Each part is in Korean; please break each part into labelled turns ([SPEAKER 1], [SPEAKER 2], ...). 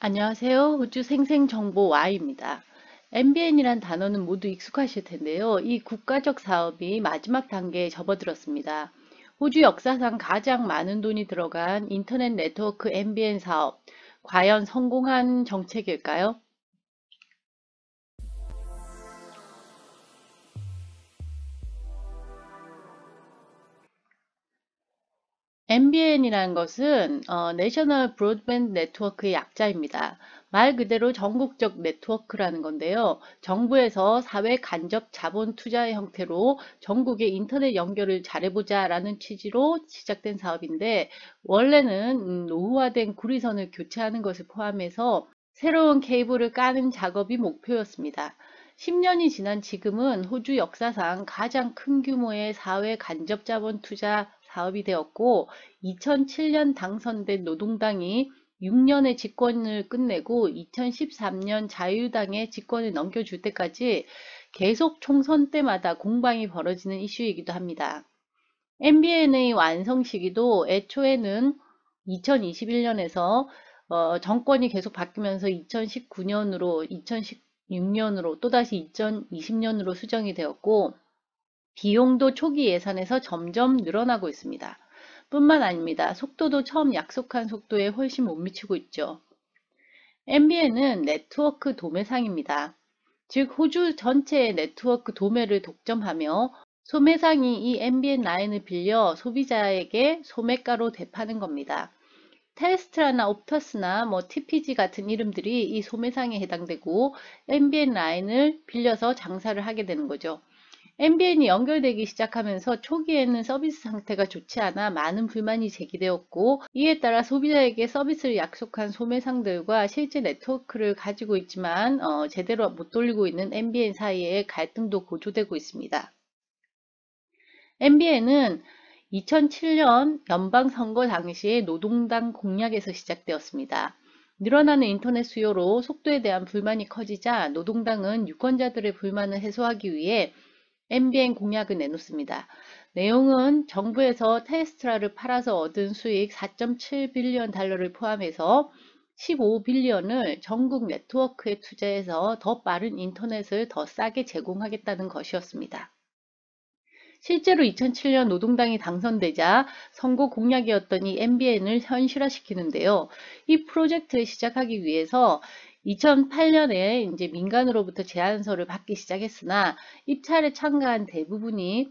[SPEAKER 1] 안녕하세요. 호주 생생정보 Y입니다. MBN이란 단어는 모두 익숙하실 텐데요. 이 국가적 사업이 마지막 단계에 접어들었습니다. 호주 역사상 가장 많은 돈이 들어간 인터넷 네트워크 MBN 사업, 과연 성공한 정책일까요? NBN이라는 것은 National Broadband Network의 약자입니다. 말 그대로 전국적 네트워크라는 건데요. 정부에서 사회 간접 자본 투자의 형태로 전국의 인터넷 연결을 잘해보자 라는 취지로 시작된 사업인데, 원래는 노후화된 구리선을 교체하는 것을 포함해서 새로운 케이블을 까는 작업이 목표였습니다. 10년이 지난 지금은 호주 역사상 가장 큰 규모의 사회 간접 자본 투자 사업이 되었고, 2007년 당선된 노동당이 6년의 집권을 끝내고 2013년 자유당의 집권을 넘겨줄 때까지 계속 총선 때마다 공방이 벌어지는 이슈이기도 합니다. MBN의 완성 시기도 애초에는 2021년에서 정권이 계속 바뀌면서 2019년으로 2016년으로 또다시 2020년으로 수정이 되었고, 비용도 초기 예산에서 점점 늘어나고 있습니다. 뿐만 아닙니다. 속도도 처음 약속한 속도에 훨씬 못 미치고 있죠. MBN은 네트워크 도매상입니다. 즉 호주 전체의 네트워크 도매를 독점하며 소매상이 이 MBN 라인을 빌려 소비자에게 소매가로 되파는 겁니다. 텔스트라나 옵터스나 TPG 같은 이름들이 이 소매상에 해당되고 MBN 라인을 빌려서 장사를 하게 되는 거죠. MBN이 연결되기 시작하면서 초기에는 서비스 상태가 좋지 않아 많은 불만이 제기되었고, 이에 따라 소비자에게 서비스를 약속한 소매상들과 실제 네트워크를 가지고 있지만 제대로 못 돌리고 있는 MBN 사이에 갈등도 고조되고 있습니다. MBN은 2007년 연방선거 당시에 노동당 공약에서 시작되었습니다. 늘어나는 인터넷 수요로 속도에 대한 불만이 커지자 노동당은 유권자들의 불만을 해소하기 위해 MBN 공약을 내놓습니다. 내용은 정부에서 테스트라를 팔아서 얻은 수익 4.7빌리언 달러를 포함해서 15빌리언을 전국 네트워크에 투자해서 더 빠른 인터넷을 더 싸게 제공하겠다는 것이었습니다. 실제로 2007년 노동당이 당선되자 선거 공약이었던 이 MBN을 현실화시키는데요. 이 프로젝트를 시작하기 위해서 2008년에 이제 민간으로부터 제안서를 받기 시작했으나 입찰에 참가한 대부분이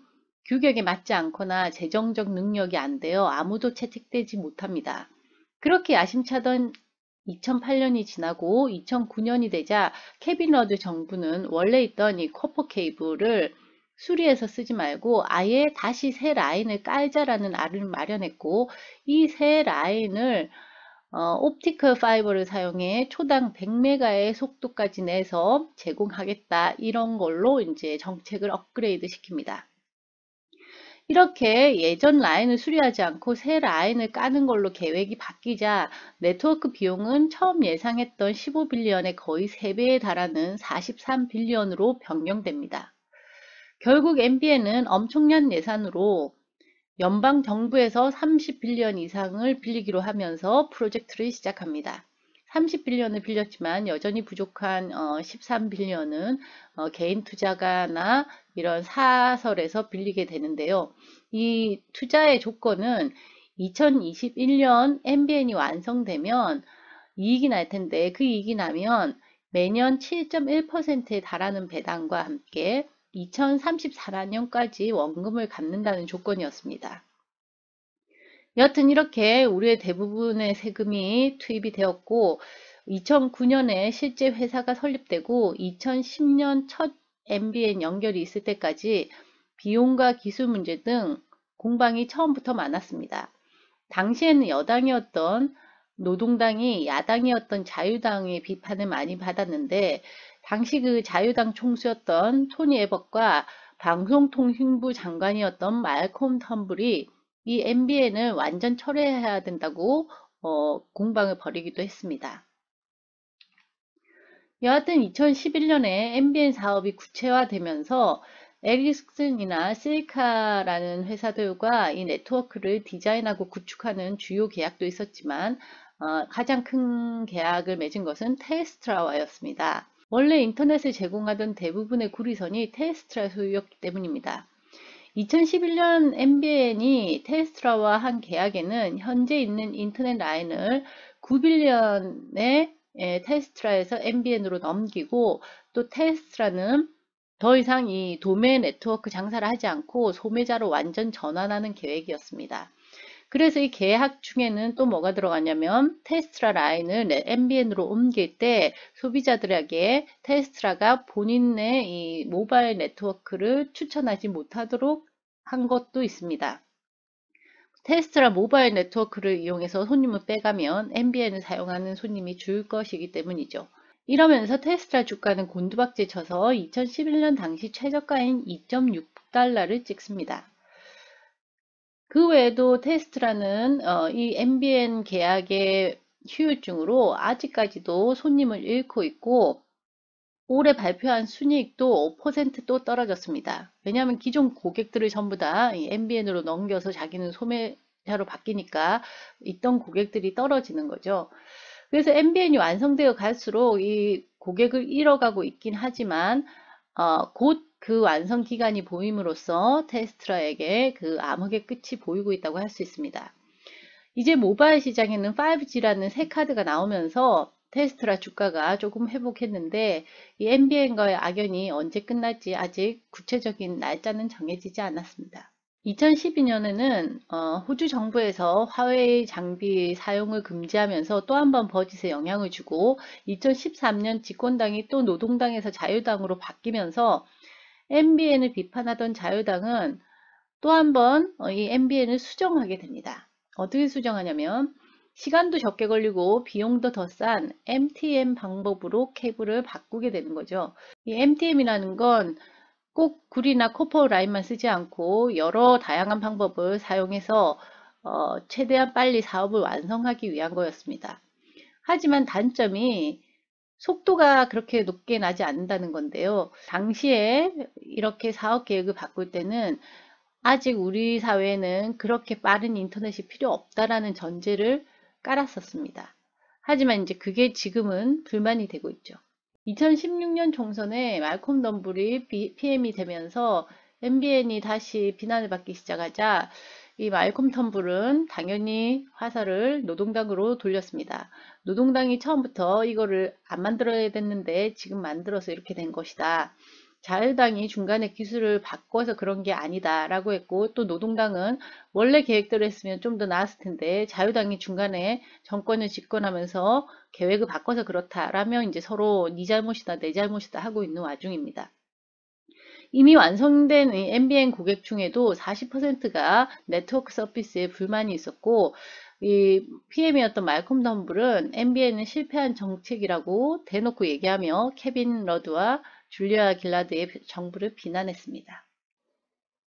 [SPEAKER 1] 규격에 맞지 않거나 재정적 능력이 안 되어 아무도 채택되지 못합니다. 그렇게 야심차던 2008년이 지나고 2009년이 되자 케빈 러드 정부는 원래 있던 이 코퍼 케이블을 수리해서 쓰지 말고 아예 다시 새 라인을 깔자라는 안을 마련했고, 이 새 라인을 옵티컬 파이버를 사용해 초당 100메가의 속도까지 내서 제공하겠다, 이런 걸로 이제 정책을 업그레이드 시킵니다. 이렇게 예전 라인을 수리하지 않고 새 라인을 까는 걸로 계획이 바뀌자 네트워크 비용은 처음 예상했던 15빌리언의 거의 3배에 달하는 43빌리언으로 변경됩니다. 결국 MBN은 엄청난 예산으로 연방 정부에서 30빌리언 이상을 빌리기로 하면서 프로젝트를 시작합니다. 30빌리언을 빌렸지만 여전히 부족한 13빌리언은 개인 투자가나 이런 사설에서 빌리게 되는데요. 이 투자의 조건은 2021년 MBN이 완성되면 이익이 날 텐데, 그 이익이 나면 매년 7.1%에 달하는 배당과 함께 2034년까지 원금을 갚는다는 조건이었습니다. 여하튼 이렇게 우리의 대부분의 세금이 투입이 되었고, 2009년에 실제 회사가 설립되고 2010년 첫 MBN 연결이 있을 때까지 비용과 기술 문제 등 공방이 처음부터 많았습니다. 당시에는 여당이었던 노동당이 야당이었던 자유당의 비판을 많이 받았는데, 당시 그 자유당 총수였던 토니 에벗과 방송통신부 장관이었던 말콤 텀블이 이 MBN을 완전 철회해야 된다고 공방을 벌이기도 했습니다. 여하튼 2011년에 MBN 사업이 구체화되면서 에리슨이나 실카라는 회사들과 이 네트워크를 디자인하고 구축하는 주요 계약도 있었지만, 가장 큰 계약을 맺은 것은 텔스트라와였습니다. 원래 인터넷을 제공하던 대부분의 구리선이 텔스트라 소유였기 때문입니다. 2011년 MBN이 텔스트라와 한 계약에는 현재 있는 인터넷 라인을 9빌리언의 텔스트라에서 MBN으로 넘기고, 또 텔스트라는 더 이상 이 도매 네트워크 장사를 하지 않고 소매자로 완전 전환하는 계획이었습니다. 그래서 이 계약 중에는 또 뭐가 들어가냐면, 텔스트라 라인을 MBN으로 옮길 때 소비자들에게 텔스트라가 본인의 이 모바일 네트워크를 추천하지 못하도록 한 것도 있습니다. 텔스트라 모바일 네트워크를 이용해서 손님을 빼가면 MBN을 사용하는 손님이 줄 것이기 때문이죠. 이러면서 텔스트라 주가는 곤두박질 쳐서 2011년 당시 최저가인 2.6달러를 찍습니다. 그 외에도 텔스트라는 이 MBN 계약의 후유증으로 아직까지도 손님을 잃고 있고, 올해 발표한 순이익도 5%또 떨어졌습니다. 왜냐하면 기존 고객들을 전부 다 MBN으로 넘겨서 자기는 소매자로 바뀌니까 있던 고객들이 떨어지는 거죠. 그래서 MBN이 완성되어 갈수록 이 고객을 잃어가고 있긴 하지만 곧 그 완성 기간이 보임으로써 텔스트라에게 그 암흑의 끝이 보이고 있다고 할 수 있습니다. 이제 모바일 시장에는 5G라는 새 카드가 나오면서 텔스트라 주가가 조금 회복했는데, 이 MBN과의 악연이 언제 끝날지 아직 구체적인 날짜는 정해지지 않았습니다. 2012년에는 호주 정부에서 화웨이 장비 사용을 금지하면서 또 한 번 버짓에 영향을 주고, 2013년 집권당이 또 노동당에서 자유당으로 바뀌면서 MBN을 비판하던 자유당은 또 한 번 이 MBN을 수정하게 됩니다. 어떻게 수정하냐면, 시간도 적게 걸리고 비용도 더 싼 MTM 방법으로 케이블을 바꾸게 되는 거죠. 이 MTM이라는 건 꼭 구리나 코퍼 라인만 쓰지 않고 여러 다양한 방법을 사용해서 최대한 빨리 사업을 완성하기 위한 거였습니다. 하지만 단점이 속도가 그렇게 높게 나지 않는다는 건데요. 당시에 이렇게 사업 계획을 바꿀 때는 아직 우리 사회에는 그렇게 빠른 인터넷이 필요 없다라는 전제를 깔았었습니다. 하지만 이제 그게 지금은 불만이 되고 있죠. 2016년 총선에 말콤 덤블이 PM이 되면서 MBN이 다시 비난을 받기 시작하자 이 말콤 텀블은 당연히 화살을 노동당으로 돌렸습니다. 노동당이 처음부터 이거를 안 만들어야 됐는데 지금 만들어서 이렇게 된 것이다. 자유당이 중간에 기술을 바꿔서 그런 게 아니다 라고 했고, 또 노동당은 원래 계획대로 했으면 좀 더 나았을 텐데 자유당이 중간에 정권을 집권하면서 계획을 바꿔서 그렇다라면 이제 서로 네 잘못이다 내 잘못이다 하고 있는 와중입니다. 이미 완성된 MBN 고객 중에도 40%가 네트워크 서비스에 불만이 있었고, 이 PM이었던 말콤 덤블은 MBN은 실패한 정책이라고 대놓고 얘기하며 케빈 러드와 줄리아 길라드의 정부를 비난했습니다.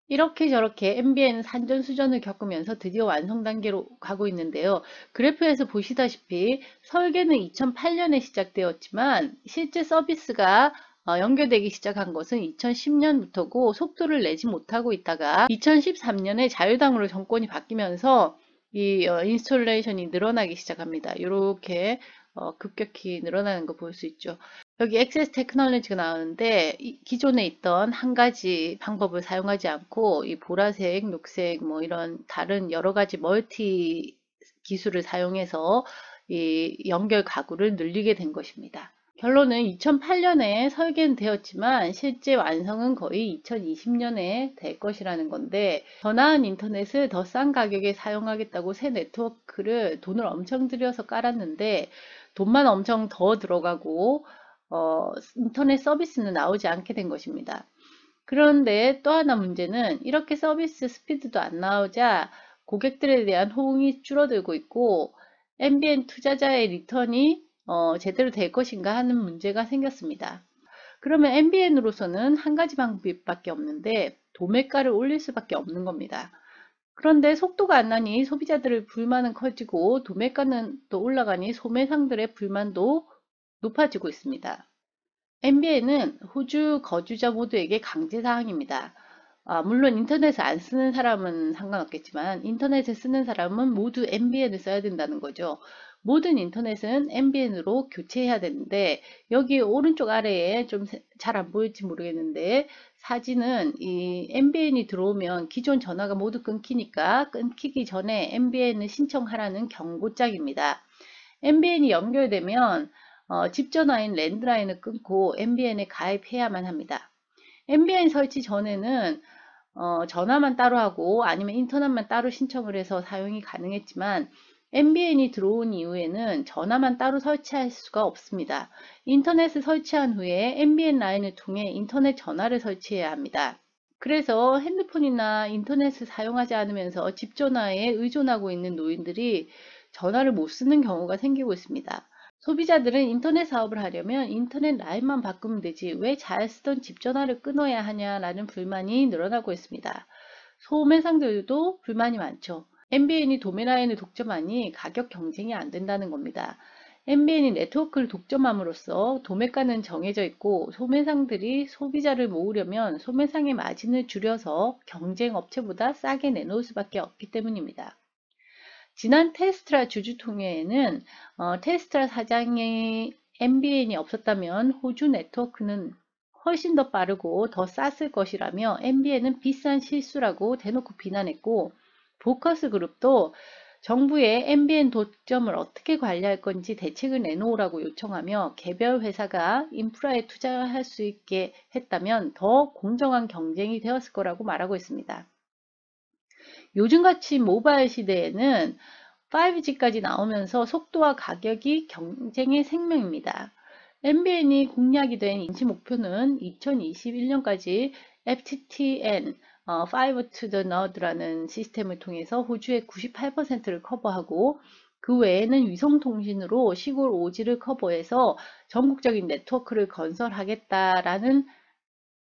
[SPEAKER 1] 이렇게 저렇게 MBN은 산전수전을 겪으면서 드디어 완성 단계로 가고 있는데요. 그래프에서 보시다시피 설계는 2008년에 시작되었지만 실제 서비스가 연결되기 시작한 것은 2010년부터고 속도를 내지 못하고 있다가 2013년에 자유당으로 정권이 바뀌면서 이 인스톨레이션이 늘어나기 시작합니다. 이렇게 급격히 늘어나는 거 볼 수 있죠. 여기 액세스 테크놀로지가 나오는데 기존에 있던 한 가지 방법을 사용하지 않고 이 보라색, 녹색 뭐 이런 다른 여러 가지 멀티 기술을 사용해서 이 연결 가구를 늘리게 된 것입니다. 결론은 2008년에 설계는 되었지만 실제 완성은 거의 2020년에 될 것이라는 건데, 더 나은 인터넷을 더 싼 가격에 사용하겠다고 새 네트워크를 돈을 엄청 들여서 깔았는데 돈만 엄청 더 들어가고 인터넷 서비스는 나오지 않게 된 것입니다. 그런데 또 하나 문제는 이렇게 서비스 스피드도 안 나오자 고객들에 대한 호응이 줄어들고 있고, MBN 투자자의 리턴이 제대로 될 것인가 하는 문제가 생겼습니다. 그러면 MBN으로서는 한 가지 방법밖에 없는데 도매가를 올릴 수밖에 없는 겁니다. 그런데 속도가 안 나니 소비자들의 불만은 커지고 도매가는 또 올라가니 소매상들의 불만도 높아지고 있습니다. MBN은 호주 거주자 모두에게 강제사항입니다. 물론 인터넷을 안 쓰는 사람은 상관없겠지만 인터넷을 쓰는 사람은 모두 MBN을 써야 된다는 거죠. 모든 인터넷은 NBN으로 교체해야 되는데 여기 오른쪽 아래에 좀 잘 안 보일지 모르겠는데 사진은 이 NBN이 들어오면 기존 전화가 모두 끊기니까 끊기기 전에 NBN을 신청하라는 경고장입니다. NBN이 연결되면 집 전화인 랜드라인을 끊고 NBN에 가입해야만 합니다. NBN 설치 전에는 전화만 따로 하고 아니면 인터넷만 따로 신청을 해서 사용이 가능했지만 NBN이 들어온 이후에는 전화만 따로 설치할 수가 없습니다. 인터넷을 설치한 후에 NBN 라인을 통해 인터넷 전화를 설치해야 합니다. 그래서 핸드폰이나 인터넷을 사용하지 않으면서 집 전화에 의존하고 있는 노인들이 전화를 못 쓰는 경우가 생기고 있습니다. 소비자들은 인터넷 사업을 하려면 인터넷 라인만 바꾸면 되지 왜 잘 쓰던 집 전화를 끊어야 하냐라는 불만이 늘어나고 있습니다. 소매상들도 불만이 많죠. NBN이 도매 라인을 독점하니 가격 경쟁이 안 된다는 겁니다. NBN이 네트워크를 독점함으로써 도매가는 정해져 있고 소매상들이 소비자를 모으려면 소매상의 마진을 줄여서 경쟁 업체보다 싸게 내놓을 수밖에 없기 때문입니다. 지난 테스트라 주주통회에는 테스트라 사장의 NBN이 없었다면 호주 네트워크는 훨씬 더 빠르고 더 쌌을 것이라며 NBN은 비싼 실수라고 대놓고 비난했고 포커스 그룹도 정부의 NBN 독점을 어떻게 관리할 건지 대책을 내놓으라고 요청하며 개별 회사가 인프라에 투자할 수 있게 했다면 더 공정한 경쟁이 되었을 거라고 말하고 있습니다. 요즘같이 모바일 시대에는 5G까지 나오면서 속도와 가격이 경쟁의 생명입니다. NBN이 공약이 된 임시 목표는 2021년까지 FTTN, Fiber to the Node라는 시스템을 통해서 호주의 98%를 커버하고 그 외에는 위성통신으로 시골 오지를 커버해서 전국적인 네트워크를 건설하겠다라는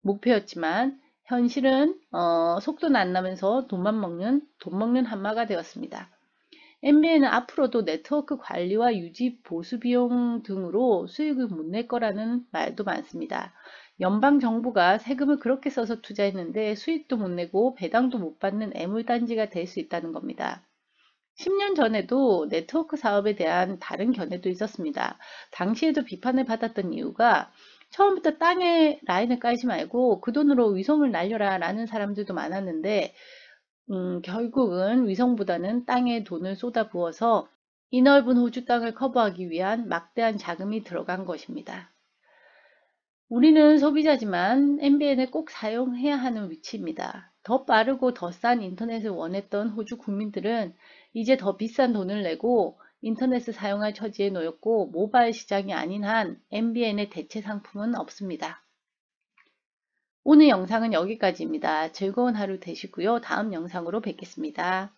[SPEAKER 1] 목표였지만 현실은 속도는 안 나면서 돈 먹는 한마가 되었습니다. NBN은 앞으로도 네트워크 관리와 유지 보수 비용 등으로 수익을 못 낼 거라는 말도 많습니다. 연방정부가 세금을 그렇게 써서 투자했는데 수익도 못 내고 배당도 못 받는 애물단지가 될 수 있다는 겁니다. 10년 전에도 네트워크 사업에 대한 다른 견해도 있었습니다. 당시에도 비판을 받았던 이유가 처음부터 땅에 라인을 깔지 말고 그 돈으로 위성을 날려라 라는 사람들도 많았는데 결국은 위성보다는 땅에 돈을 쏟아부어서 이 넓은 호주 땅을 커버하기 위한 막대한 자금이 들어간 것입니다. 우리는 소비자지만 NBN을 꼭 사용해야 하는 위치입니다. 더 빠르고 더 싼 인터넷을 원했던 호주 국민들은 이제 더 비싼 돈을 내고 인터넷을 사용할 처지에 놓였고 모바일 시장이 아닌 한 NBN의 대체 상품은 없습니다. 오늘 영상은 여기까지입니다. 즐거운 하루 되시고요. 다음 영상으로 뵙겠습니다.